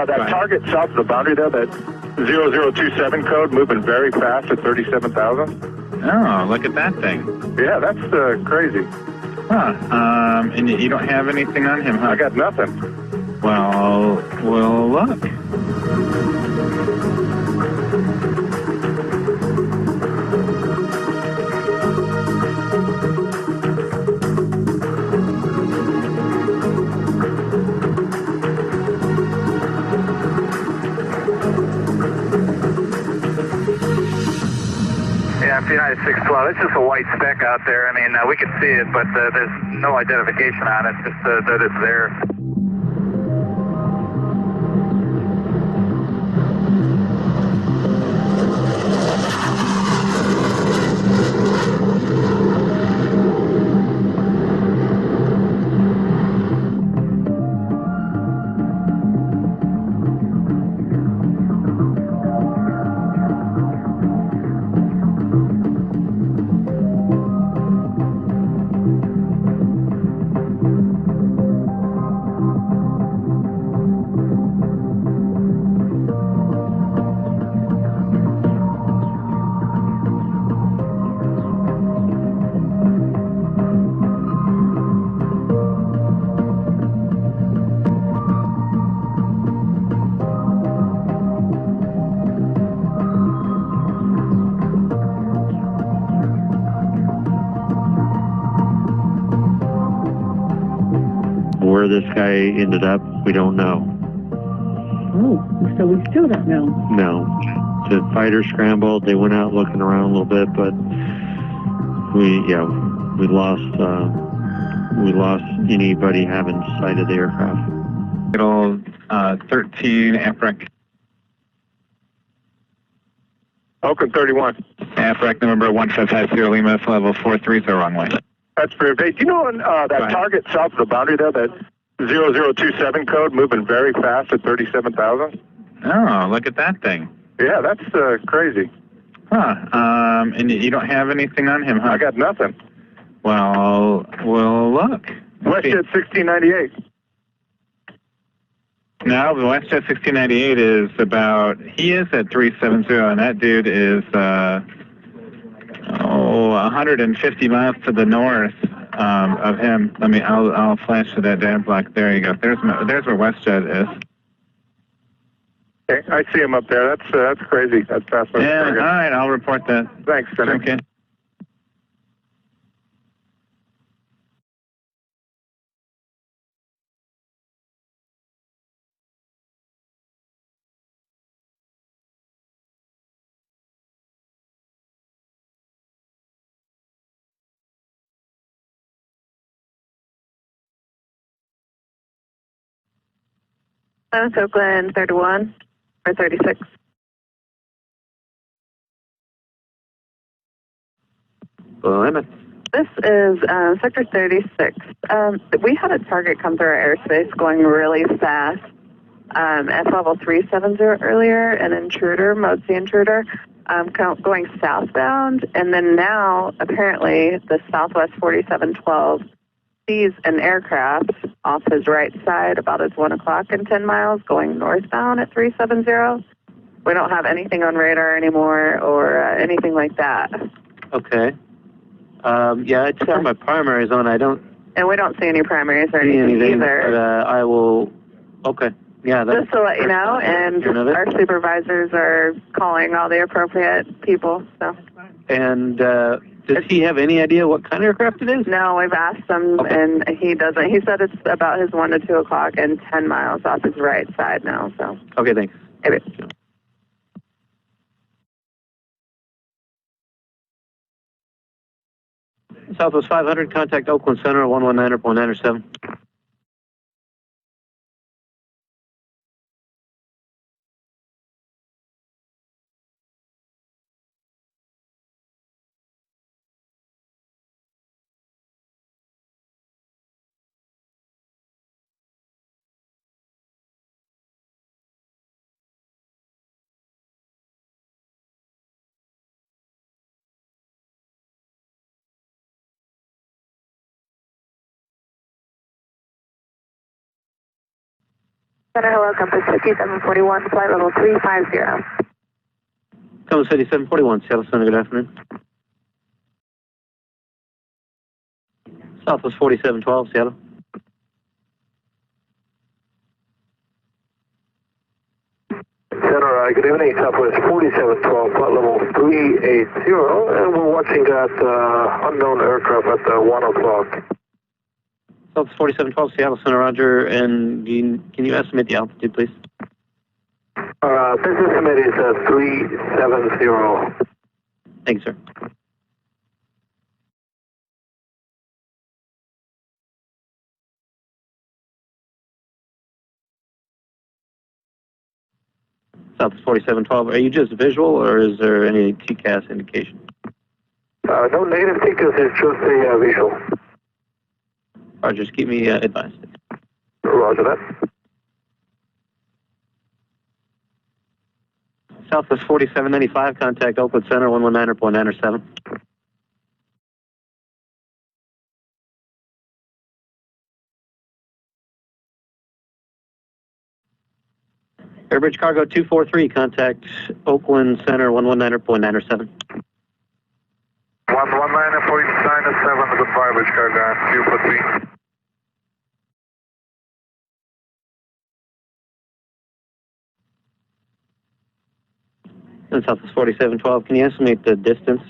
That target south of the boundary there, that 0027 code moving very fast at 37,000. Oh, look at that thing. Yeah, that's crazy. Huh. And you don't have anything on him, huh? I got nothing. Well, we'll look. Yeah, United 612. It's just a white speck out there. I mean, we can see it, but there's no identification on it, just that it's there. Where this guy ended up, we don't know. Oh, so we still don't know. No. The fighters scrambled. They went out looking around a little bit, but we lost anybody having sight of the aircraft. Little 13 AFREC. Oakland 31. AFREC number 1550 Lima, level 43, so wrong way. That's pretty. Hey, do you know on that target south of the boundary there, that 0027 code moving very fast at 37,000? Oh, look at that thing. Yeah, that's crazy. Huh. And you don't have anything on him, huh? I got nothing. Well, we'll look. WestJet 1698. No, the WestJet 1698 is about, he is at 370, and that dude is, 150 miles to the north of him. I'll flash to that data block. There you go. There's where WestJet is. Okay, I see him up there. That's crazy. That's fast. Yeah, all right, I'll report that. Thanks, Senator. Okay. That's Oakland 31 or 36. This is Sector 36. We had a target come through our airspace going really fast at level 370 earlier, an intruder, Mode C intruder, going southbound. And then now, apparently, the Southwest 4712 sees an aircraft off his right side about at 1 o'clock and 10 miles going northbound at 370. We don't have anything on radar anymore or anything like that. Okay. Yeah, I took my primaries on. I don't. And we don't see any primaries or anything either. But I will. Okay. Yeah. Just to let you know, and our supervisors are calling all the appropriate people. So. And does he have any idea what kind of aircraft it is? No, we've asked him, and he doesn't. He said it's about his 1 to 2 o'clock and 10 miles off his right side now. So. Okay. Thanks. Maybe. Southwest 500, contact Oakland Center, 119.907. Center, hello, Compass 5741, flight level 350. Compass 5741, Seattle Center, good afternoon. Southwest 4712, Seattle. Center, good evening, Southwest 4712, flight level 380, and we're watching that unknown aircraft at 1 o'clock. Southwest 4712, Seattle Center, roger, and can you estimate the altitude, please? This estimate is 370. Thank you, sir. Southwest 4712, are you just visual or is there any TCAS indication? No negative tickets, it's just a visual. Roger, just keep me advised. Roger that. Southwest 4795, contact Oakland Center, 119.907. Airbridge Cargo 243, contact Oakland Center, 119.907. 119.907, goodbye, Bridge Cargo, 243. And Southwest 4712, can you estimate the distance?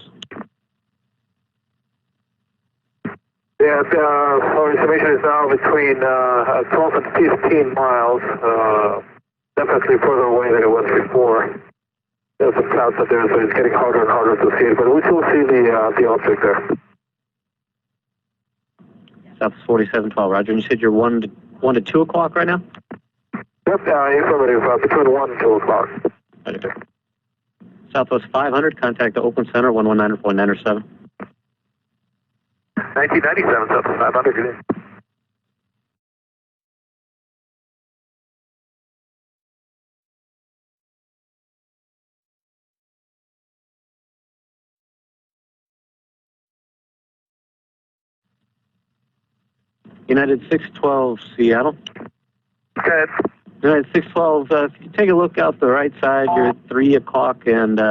Yeah, our estimation is now between 12 and 15 miles, definitely further away than it was before. There's some clouds up there, so it's getting harder and harder to see it, but we still see the object there. Southwest 4712, roger, and you said you're 1 to 2 o'clock right now? Yep, affirmative, between 1 and 2 o'clock. Roger. Southwest 500, contact the Oakland Center, 119.907. 1997, Southwest 500, good evening. United 612, Seattle. Good. United 612, if you take a look out the right side, you're at 3 o'clock and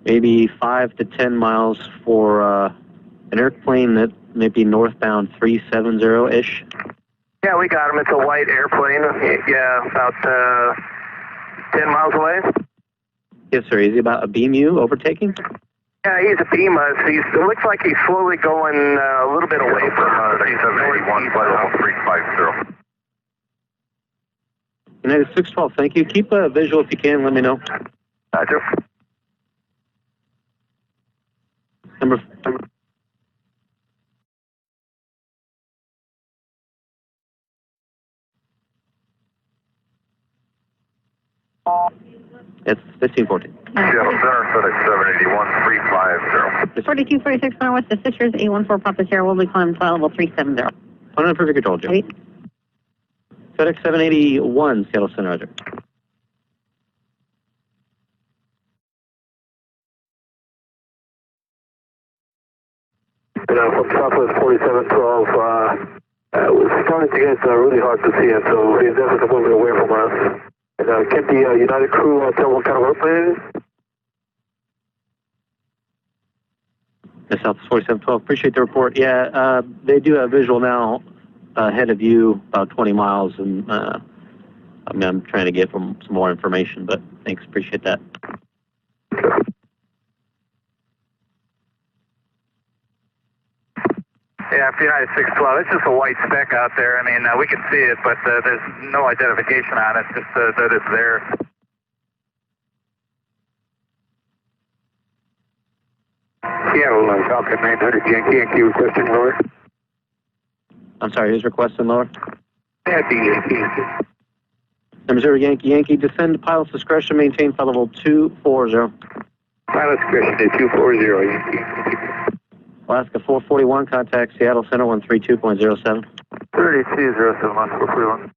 maybe 5 to 10 miles for an airplane that may be northbound 370-ish. Yeah, we got him. It's a white airplane. Yeah, about 10 miles away. Yes, sir. Is he about a BMU overtaking? Yeah, he's a Beamer. It looks like he's slowly going a little bit away from 781, flight level 350. United 612, thank you. Keep a visual if you can. Let me know. Roger. Number. It's 1514. Seattle Center, FedEx 781, 350. 4246 Northwest, the Sisters, 814 Papa Sierra, will be climbing flight level 370. On perfect control, Joe. Wait. FedEx 781, Seattle Center, roger. From Southwest 4712, we're starting to get really hard to see it, so he's definitely moving away from us. And can the United crew tell what kind of airplane it is? Yes, Southwest 4712, appreciate the report. Yeah, they do have visual now ahead of you, about 20 miles, and I'm trying to get some more information, but thanks, appreciate that. Yeah, for United 612, it's just a white speck out there. I mean, we can see it, but there's no identification on it, just that it's there. Seattle, Falcon 900 Yankee requesting lower. I'm sorry, who's requesting lower? That'd be Yankee. Number 0 Yankee Yankee, descend to pilot's discretion, maintain flight level 240. Pilot's discretion to 240 Yankee. Alaska 441, contact Seattle Center 132.07. 3207 Alaska 441.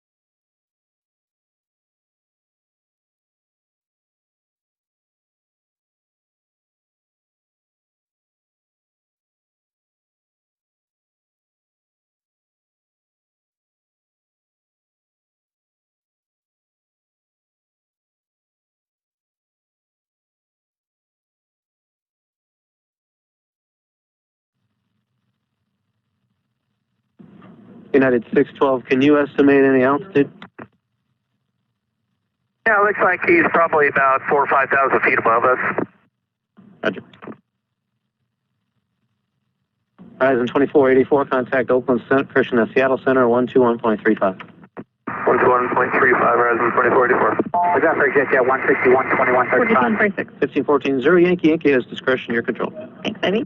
United 612, can you estimate any altitude? Yeah, it looks like he's probably about 4,000 or 5,000 feet above us. Roger. Horizon 2484, contact Oakland Center, Christian Seattle Center 121.35. 121.35, Horizon 2484. What's that for jet 161, 2135? 1446. 1514, 0 Yankee Yankee has discretion, your control. Thanks, baby.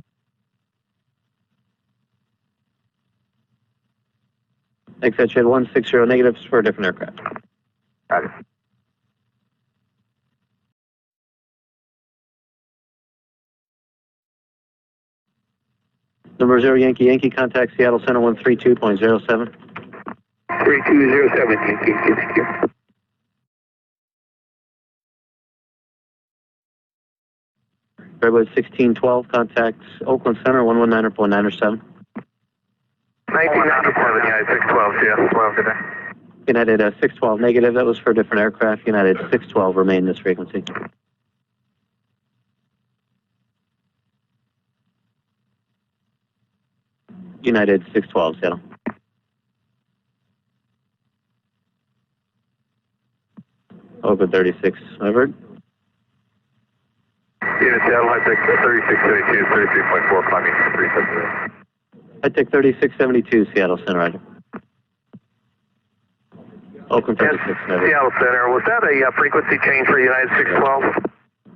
Exit shed 160 negatives for a different aircraft. Roger. Number 0 Yankee Yankee, contact Seattle Center 132.07. 3207 Yankee, thank you. Redwood 1612, contact Oakland Center 119.907. 1997, United 612, yeah, 12 today. United 612 negative, that was for a different aircraft. United 612 remain this frequency. United 612, Seattle. Oakland 36, over. Unit Seattle, I take 3672, 33.4, climbing 370. I take 3672, Seattle Center, Roger. Oakland 36, over. Seattle Center, was that a frequency change for United 612?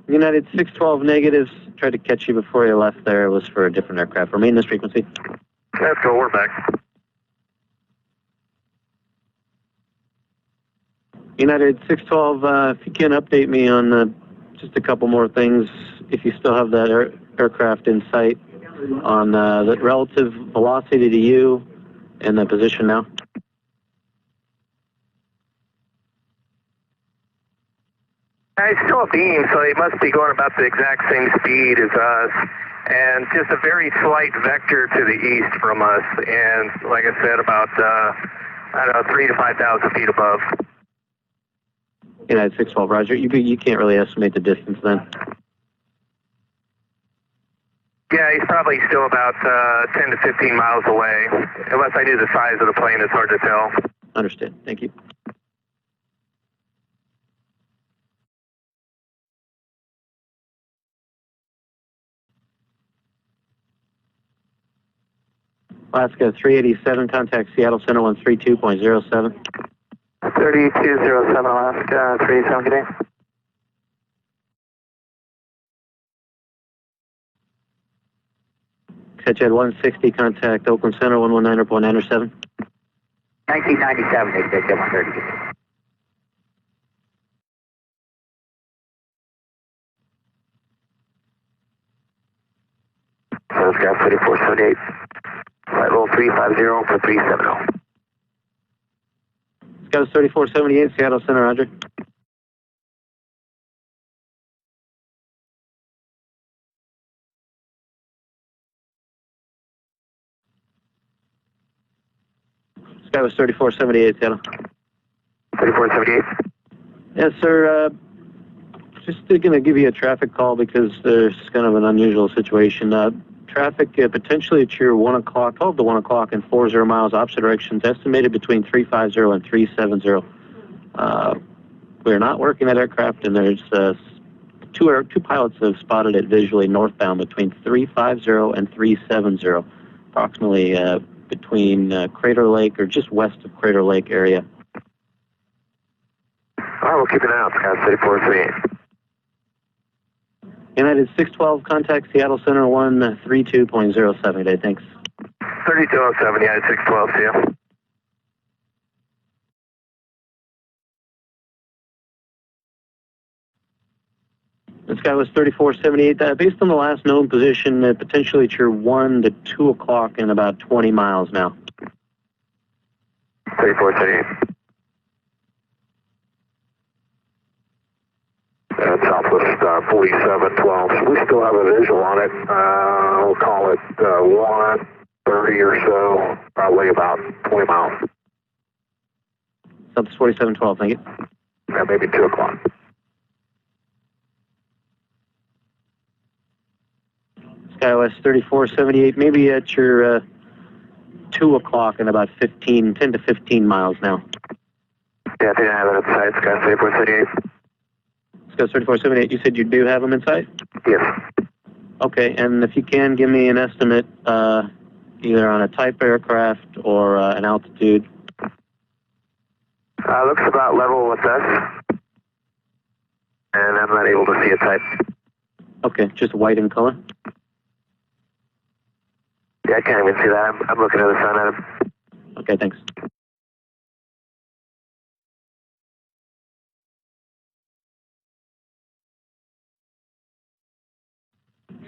United 612 negatives, tried to catch you before you left there. It was for a different aircraft. Remain this frequency. Let's go, we're back. United 612, if you can update me on just a couple more things, if you still have that aircraft in sight, on the relative velocity to you and the position now. It's still a beam, so he must be going about the exact same speed as us, and just a very slight vector to the east from us, and like I said, about, I don't know, 3,000 to 5,000 feet above. United 612, Roger. You can't really estimate the distance then. Yeah, he's probably still about 10 to 15 miles away. Unless I knew the size of the plane, it's hard to tell. Understood. Thank you. Alaska 387, contact Seattle Center 132.07. 3207 Alaska, 387, good day. Sketched 160, contact Oakland Center 119.907. 1997, they said 130. Skype 3478. Flight level 350 for 370. Scout 3478, Seattle Center, Roger. Sky was 3478, Seattle. 3478. Yes, sir. Just going to give you a traffic call because there's kind of an unusual situation. Traffic potentially at your 1 o'clock, 12 to 1 o'clock and 40 miles opposite directions, estimated between 350 and 370. We're not working that aircraft, and there's two pilots have spotted it visually northbound between 350 and 370, approximately between Crater Lake or just west of Crater Lake area. All right, we'll keep an eye out, Sky 3478. United 612, contact Seattle Center 132.07 today. Thanks. 3207, United 612, see you. This guy was 3478. Based on the last known position, potentially at your 1 to 2 o'clock in about 20 miles now. 3478. Southwest 4712. We still have a visual on it. We'll call it 130 or so, probably about 20 miles. Southwest 4712, thank you. Yeah, maybe 2 o'clock. SkyWest 3478, maybe at your 2 o'clock in about 10 to 15 miles now. Yeah, I think I have it inside Sky 3478. SkyWest 3478, you said you do have them in sight? Yes. Okay, and if you can, give me an estimate, either on a type aircraft or an altitude. Looks about level with us. And I'm not able to see a type. Okay, just white in color? Yeah, I can't even see that. I'm looking at the sun at him. Okay, thanks.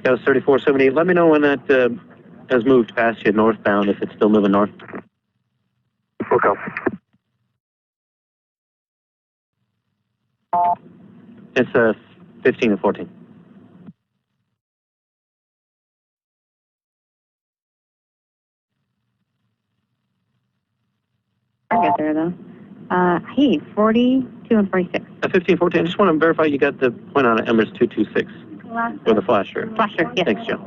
SkyWest 3478, let me know when that has moved past you northbound, if it's still moving north. Okay. It's 15 to 14. I'll get there though. Hey, 42 and 46. 15, 14, I just want to verify you got the point on it, Emirates 226, or the flasher. Flasher, yes. Thanks, Joe.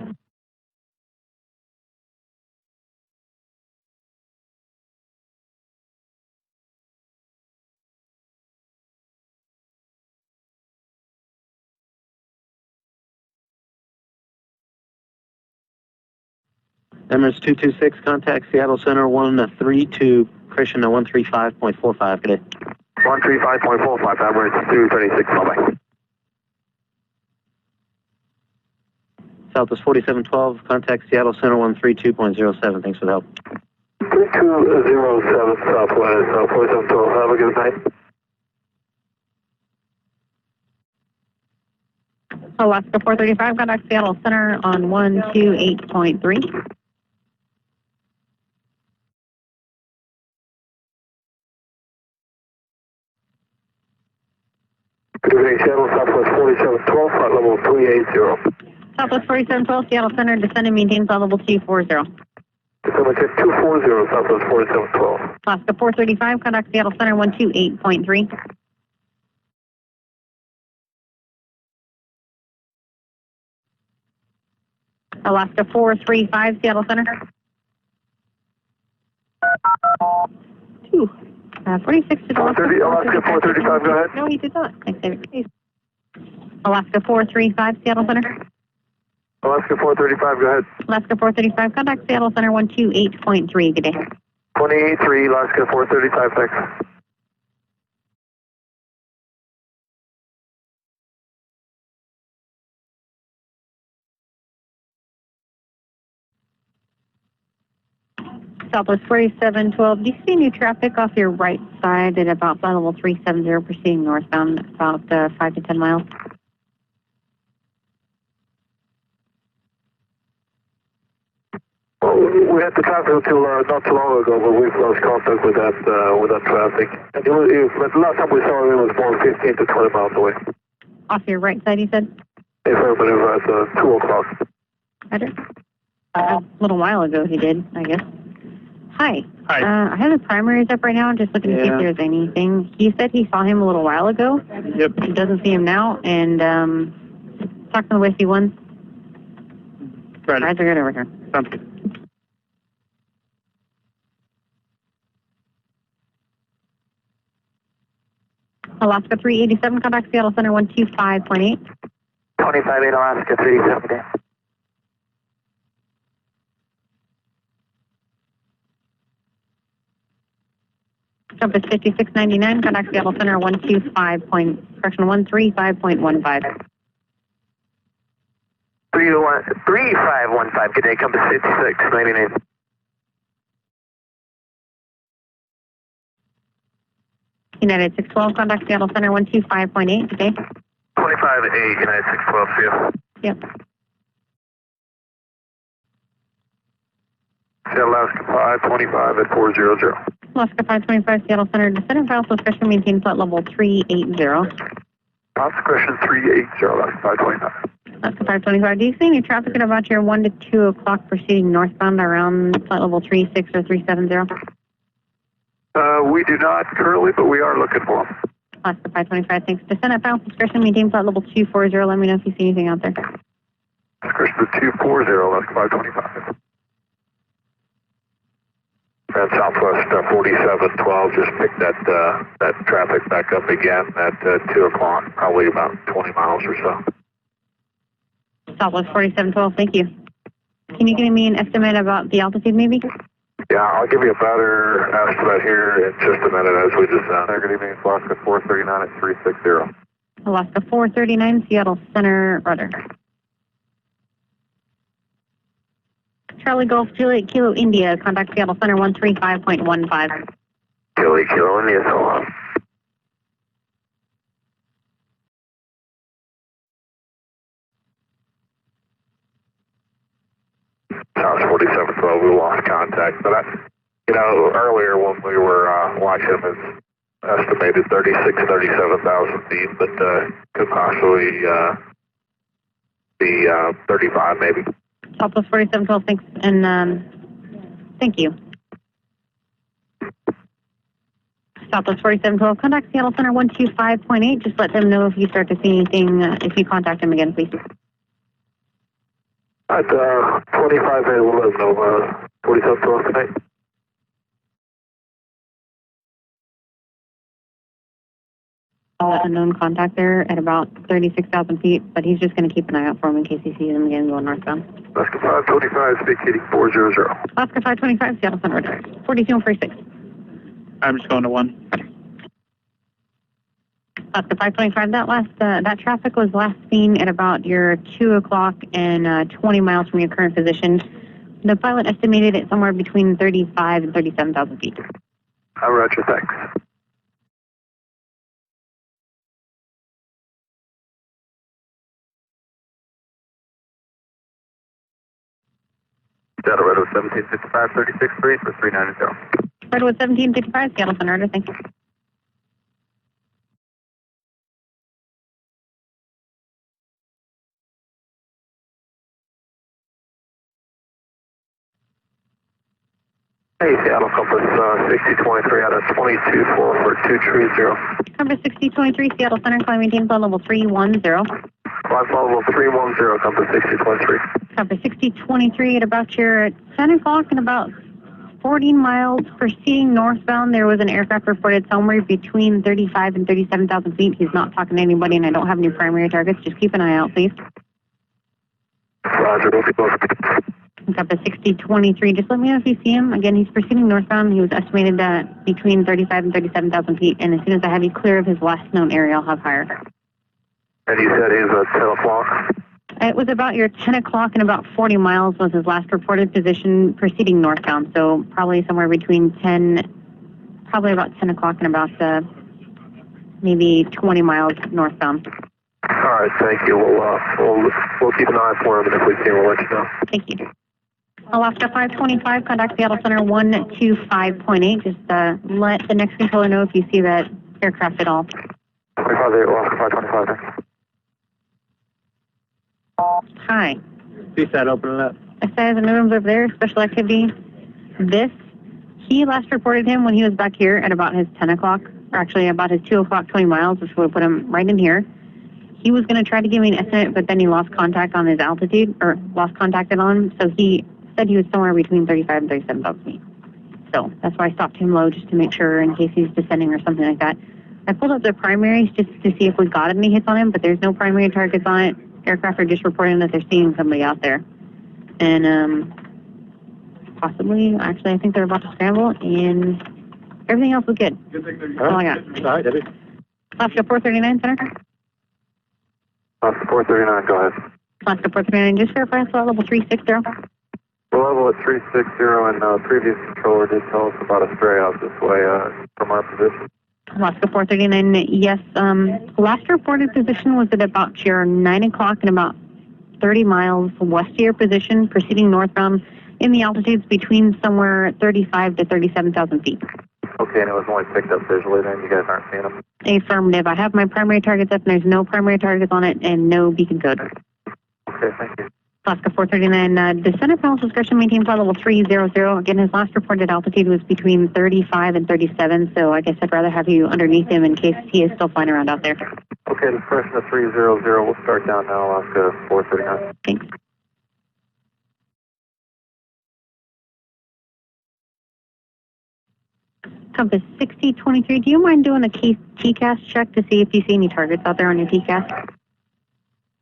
Emirates 226, contact Seattle Center 132, Christian 135.45 today. 135.45, Emirates 236, bye-bye. Southwest 4712, contact Seattle Center 132.07. Thanks for the help. 3207 Southwest 4712, have a good night. Alaska 435, contact Seattle Center on 128.3. Good evening, Seattle Southwest 4712, flight level 380. Southwest 4712, Seattle Center, descend and maintain flight level 240. December 240, Southwest 4712. Alaska 435, contact Seattle Center 128.3. Alaska 435, Seattle Center. 46 to Alaska 435, go ahead. No, he did not. Thanks, David. Alaska 435, Seattle Center. Alaska 435, go ahead. Alaska 435, contact Seattle Center 128.3. Good day. 283, Alaska 435, thanks. Southwest 4712, do you see new traffic off your right side at about flight level 370, proceeding northbound about 5 to 10 miles? Well, we had the traffic until not too long ago, but we've lost contact with that traffic. And but the last time we saw it was more 15 to 20 miles away. Off your right side, you said? Affirmative at 2 o'clock. Better? A little while ago he did, I guess. Hi. Hi. I have the primaries up right now. I'm just looking to see if there's anything. He said he saw him a little while ago. Yep. He doesn't see him now. And talking to the Whiskey 1. Right. Rides are good over here. Sounds good. Alaska 387, contact Seattle Center 125.8. 25-8 Alaska 370. Compass 5699, contact Seattle Center 135.15. 3515, good day, Compass 5699. United 612, contact Seattle Center 125.8, good day. 25-8, United 612, see you. Yep. Seattle Alaska 525 at 400. Alaska 525, Seattle Center, descent and file discretion maintain flight level 380. Discretion 380, Alaska 525. Alaska 525, do you see any traffic at about your 1 to 2 o'clock proceeding northbound around flight level 36 or 370? We do not currently, but we are looking for them. Alaska 525, thanks. Descent at final discretion, maintain flight level 240. Let me know if you see anything out there. Discretion 240, Alaska 525. And Southwest 4712 just picked that traffic back up again at 2 o'clock, probably about 20 miles or so. Southwest 4712, thank you. Can you give me an estimate about the altitude maybe? Yeah, I'll give you a better estimate here in just a minute as we descend. Good evening, Alaska 439 at 360. Alaska 439, Seattle Center, rudder. Charlie Golf Juliet Kilo India, contact Seattle Center 135.15. Kilo India, so long. South 4712, we lost contact, but earlier when we were watching him, it's estimated 37,000 feet, but could possibly be 35 maybe. Southwest 4712, thanks, and thank you. Southwest 4712, contact Seattle Center 125.8. Just let them know if you start to see anything, if you contact them again, please. At 25, we'll let them know 4712 tonight. Unknown contact there at about 36,000 feet, but he's just going to keep an eye out for him in case he sees him again going northbound. Alaska 525, vacating 400. Alaska 525, Seattle Center, 4246. I'm just going to 1. Alaska 525, that traffic was last seen at about your 2 o'clock and 20 miles from your current position. The pilot estimated it somewhere between 35 and 37,000 feet. Roger, thanks. Seattle Redwood 1755, 36.3 for 390. Redwood 1755, Seattle Center, thank you. Hey, Seattle, Compass 6023 out of 22 for 230. Compass 6023, Seattle Center, climb maintain flight level 310. Climb flight level 310, Compass 6023. Compass 6023 at about your 10 o'clock and about 40 miles proceeding northbound. There was an aircraft reported somewhere between 35 and 37,000 feet. He's not talking to anybody, and I don't have any primary targets. Just keep an eye out, please. Roger, we'll be close. Compass 6023, just let me know if you see him. Again, he's proceeding northbound. He was estimated at between 35 and 37,000 feet, and as soon as I have you clear of his last known area, I'll have higher. And you said he was at 10 o'clock? It was about your 10 o'clock and about 40 miles was his last reported position proceeding northbound, so probably somewhere between probably about 10 o'clock and about maybe 20 miles northbound. All right, thank you. We'll keep an eye for him, and if we see him, we'll let you know. Thank you. Alaska 525, contact Seattle Center 125.8. Just let the next controller know if you see that aircraft at all. 25-8, Alaska 525, thanks. Hi. CSAT, open it up. SAS and Newlands over there, special activity. He last reported him when he was back here at about his 10 o'clock, or actually about his 2 o'clock 20 miles, which would put him right in here. He was going to try to give me an estimate, but then he lost contact on his altitude, or lost contact on him, so he said he was somewhere between 35 and 37,000 feet. So that's why I stopped him low, just to make sure in case he's descending or something like that. I pulled up the primaries just to see if we got any hits on him, but there's no primary targets on it. Aircraft are just reporting that they're seeing somebody out there. And possibly, actually, I think they're about to scramble, and everything else was good. That's all I got. All right, Debbie. Alaska 439, Center. Alaska 439, go ahead. Alaska 439, just verify flight level 360. Level at 360, and previous controller did tell us about a stray out this way from our position. Alaska 439, yes. Last reported position was at about your 9 o'clock and about 30 miles west of your position, proceeding northbound in the altitudes between somewhere 35 to 37,000 feet. Okay, and it was only picked up visually then? You guys aren't seeing them? Affirmative. I have my primary targets up and there's no primary targets on it and no beacon code. Okay, thank you. Alaska 439, descendant panel discretion maintain flight level 300. Again, his last reported altitude was between 35 and 37, so I guess I'd rather have you underneath him in case he is still flying around out there. Okay, discretion of 300. We'll start down now, Alaska 439. Thanks. Compass 6023, do you mind doing a TCAS check to see if you see any targets out there on your TCAS?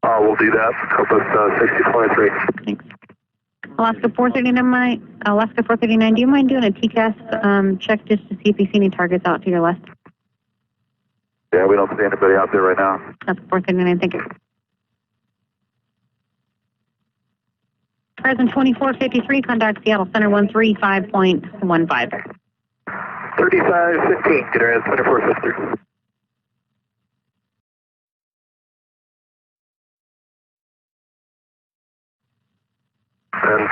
We'll do that. Compass 6023. Thanks. Alaska 439, do you mind doing a TCAS check just to see if you see any targets out to your left? Yeah, we don't see anybody out there right now. Alaska 439, thank you. Present 2453, contact Seattle Center 135.15. 3515, get her at 2453. And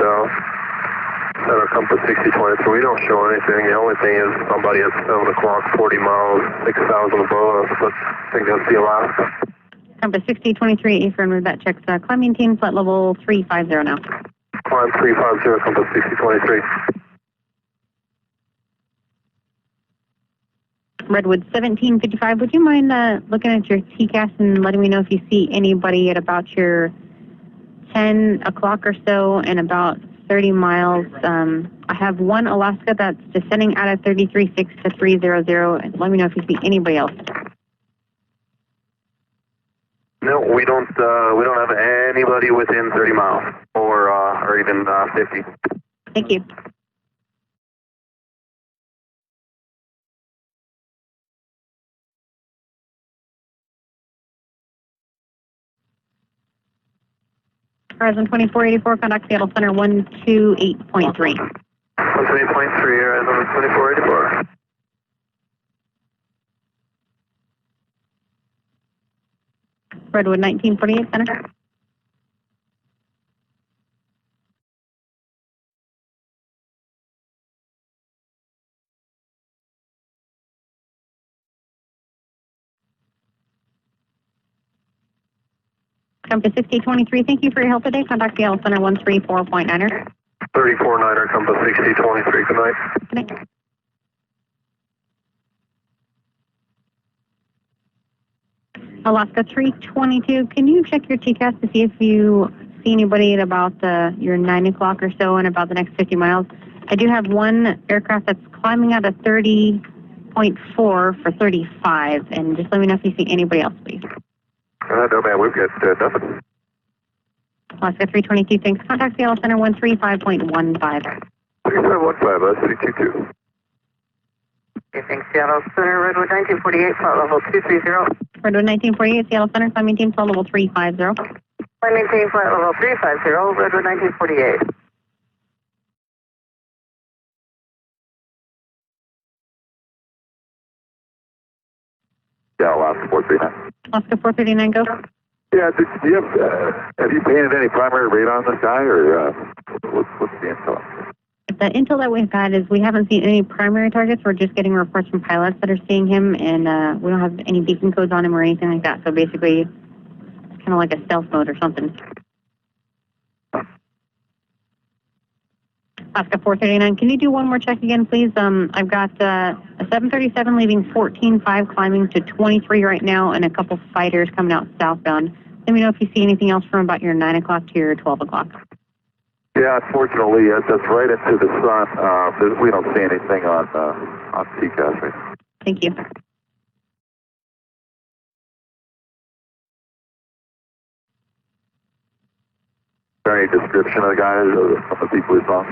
Center Compass 6023, we don't show anything. The only thing is somebody at 7 o'clock, 40 miles, 6,000 above us, but I think that's the Alaska. Compass 6023, affirmative, that checks climbing team, flight level 350 now. Climb 350, Compass 6023. Redwood 1755, would you mind looking at your TCAS and letting me know if you see anybody at about your 10 o'clock or so and about 30 miles. I have one Alaska that's descending out of 336 to 300. And let me know if you see anybody else. No, we don't have anybody within 30 miles or even 50. Thank you. Horizon 2484, contact Seattle Center 128.3. 128.3, Horizon 2484. Redwood 1948, Center. Compass 6023, thank you for your help today. Contact Seattle Center 134.9er. 34.9er, Compass 6023, good night. Good night. Alaska 322, can you check your TCAS to see if you see anybody at about your 9 o'clock or so and about the next 50 miles? I do have one aircraft that's climbing out of 30.4 for 35, and just let me know if you see anybody else, please. No, man, we've got nothing. Alaska 322, thanks. Contact Seattle Center 135.15. 3515, that's 322. Okay, thanks, Seattle Center, Redwood 1948, flight level 230. Redwood 1948, Seattle Center, climbing team, flight level 350. Climbing team, flight level 350, Redwood 1948. Yeah, Alaska 439. Alaska 439, go. Yeah, have you painted any primary radar on this guy, or what's the intel? The intel that we've had is we haven't seen any primary targets. We're just getting reports from pilots that are seeing him, and we don't have any beacon codes on him or anything like that. So basically, it's kind of like a stealth mode or something. Alaska 439, can you do one more check again, please? I've got a 737 leaving 14.5, climbing to 23 right now, and a couple fighters coming out southbound. Let me know if you see anything else from about your 9 o'clock to your 12 o'clock. Yeah, unfortunately, that's right into the sun. We don't see anything on TCAS right now. Thank you. Is there any description of the guy, from the people we saw?